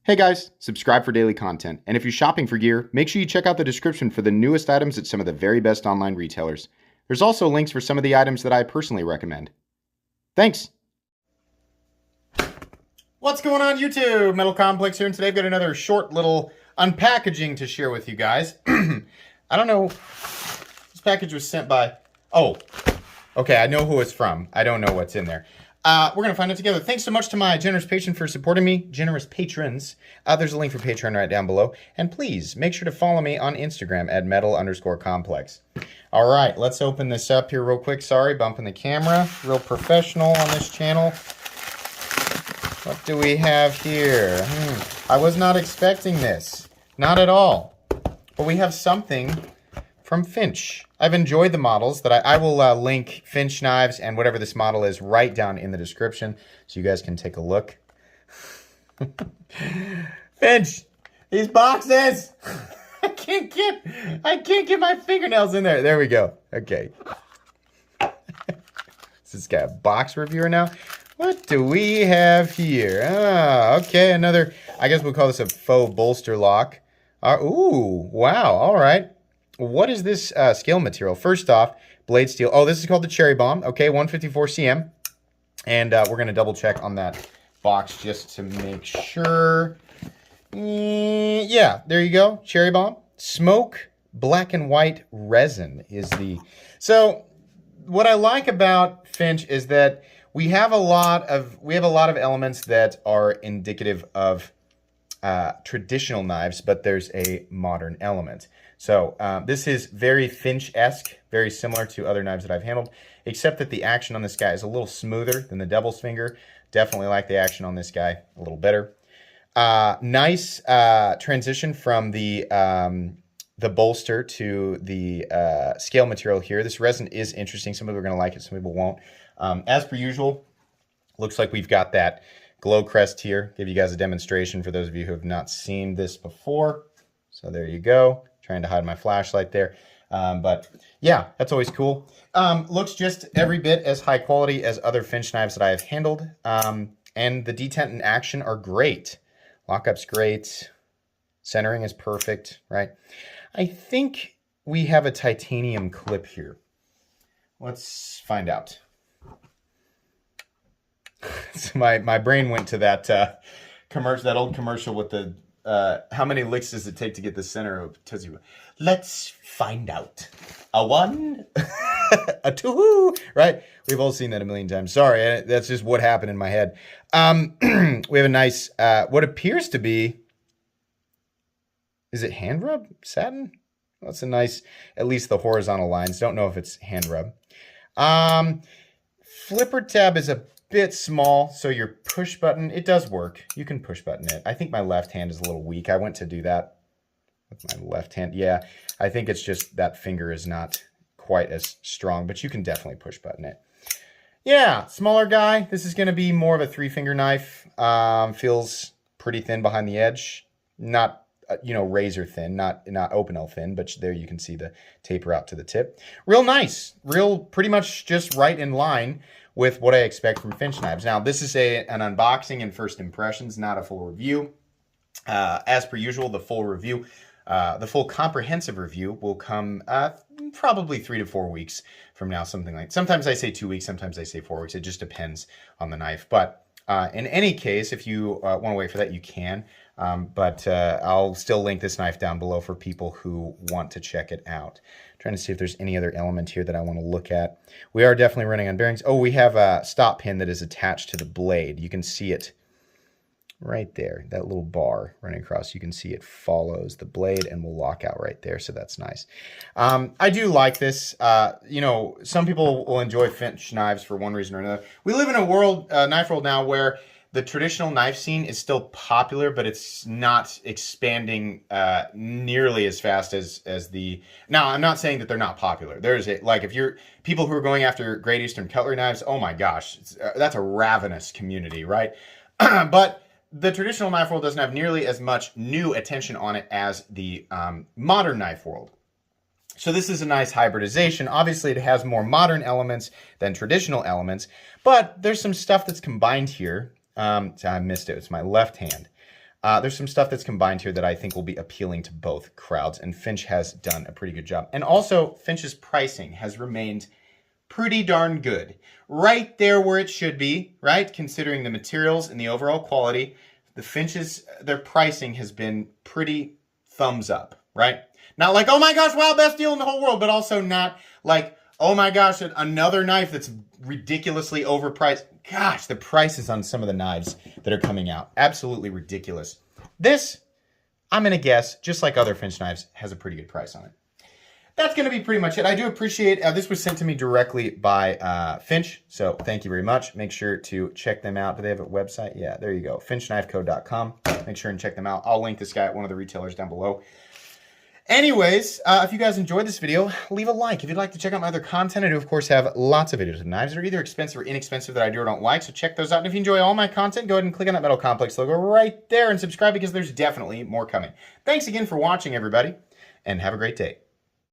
Hey guys, subscribe for daily content. And if you're shopping for gear, make sure you check out the description for the newest items at some of the very best online retailers. There's also links for some of the items that I personally recommend. Thanks! What's going on YouTube? Metal Complex here, and today I've got another short little unpackaging to share with you guys. I don't know, this package was sent by, okay, I know who it's from. I don't know what's in there. We're going to find it together. Thanks so much to my generous patron for supporting me. Generous patrons. There's a link for Patreon right down below. And please, make sure to follow me on Instagram at metal_complex. All right, let's open this up here real quick. Sorry, bumping the camera. Real professional on this channel. What do we have here? I was not expecting this. Not at all. But we have something from Finch. I've enjoyed the models that I will link Finch knives and whatever this model is right down in the description so you guys can take a look. Finch, these boxes. I can't get my fingernails in there. There we go. Okay. This guy a box reviewer now. What do we have here? Okay, another, I guess we'll call this a faux bolster lock. Ooh, wow, all right. What is this scale material? First off, blade steel. Oh, this is called the Cherry Bomb. Okay, 154 cm. And we're going to double check on that box just to make sure. Yeah, there you go. Cherry Bomb. Smoke black and white resin is the... So what I like about Finch is that we have a lot of elements that are indicative of traditional knives, but there's a modern element. So this is very Finch-esque, very similar to other knives that I've handled, except that the action on this guy is a little smoother than the Devil's Finger. Definitely like the action on this guy a little better. Nice transition from the bolster to the scale material here. This resin is interesting. Some people are going to like it, some people won't. As per usual, looks like we've got that glow crest here. Give you guys a demonstration for those of you who have not seen this before. So there you go. Trying to hide my flashlight there. But yeah, that's always cool. Looks just every bit as high quality as other Finch knives that I have handled. And the detent and action are great. Lockup's great. Centering is perfect, right? I think we have a titanium clip here. Let's find out. So my brain went to that commercial, that old commercial with the how many licks does it take to get the center of Tootsie Roll? Let's find out. A one, a two, right? We've all seen that a million times. Sorry, that's just what happened in my head. We have a nice, what appears to be, is it hand rub? Satin? That's a nice, at least the horizontal lines. Don't know if it's hand rub. Flipper tab is a bit small, so your push button, it does work. You can push button it. I think my left hand is a little weak. I went to do that with my left hand. Yeah, I think it's just that finger is not quite as strong, but you can definitely push button it. Yeah, smaller guy. This is going to be more of a 3-finger knife. Feels pretty thin behind the edge. Not razor thin, not Opinel thin, but there you can see the taper out to the tip. Real nice. Real pretty much just right in line with what I expect from Finch knives. Now, this is an unboxing and first impressions, not a full review. As per usual, the full comprehensive review will come probably 3 to 4 weeks from now, something like. Sometimes I say 2 weeks, sometimes I say 4 weeks. It just depends on the knife. But in any case, if you want to wait for that, you can. But I'll still link this knife down below for people who want to check it out. Trying to see if there's any other element here that I want to look at. We are definitely running on bearings. Oh, we have a stop pin that is attached to the blade. You can see it right there, that little bar running across. You can see it follows the blade and will lock out right there, so that's nice. I do like this. Some people will enjoy Finch knives for one reason or another. We live in a knife world now where the traditional knife scene is still popular, but it's not expanding nearly as fast as the... Now, I'm not saying that they're not popular. There's if you're people who are going after Great Eastern cutlery knives, oh my gosh, that's a ravenous community, right? But the traditional knife world doesn't have nearly as much new attention on it as the modern knife world. So this is a nice hybridization. Obviously, it has more modern elements than traditional elements, but there's some stuff that's combined here. So I missed it. It's my left hand. There's some stuff that's combined here that I think will be appealing to both crowds, and Finch has done a pretty good job. And also, Finch's pricing has remained pretty darn good. Right there where it should be, right? Considering the materials and the overall quality, the Finch's, their pricing has been pretty thumbs up, right? Not like, oh my gosh, wow, best deal in the whole world, but also not like, oh my gosh, another knife that's ridiculously overpriced. Gosh, the prices on some of the knives that are coming out, absolutely ridiculous. This, I'm going to guess, just like other Finch knives, has a pretty good price on it. That's going to be pretty much it. I do appreciate, this was sent to me directly by Finch, so thank you very much. Make sure to check them out. Do they have a website? Yeah, there you go, finchknifeco.com. Make sure and check them out. I'll link this guy at one of the retailers down below. Anyways, if you guys enjoyed this video, leave a like. If you'd like to check out my other content, I do, of course, have lots of videos of knives that are either expensive or inexpensive that I do or don't like, so check those out. And if you enjoy all my content, go ahead and click on that Metal Complex logo right there and subscribe because there's definitely more coming. Thanks again for watching, everybody, and have a great day.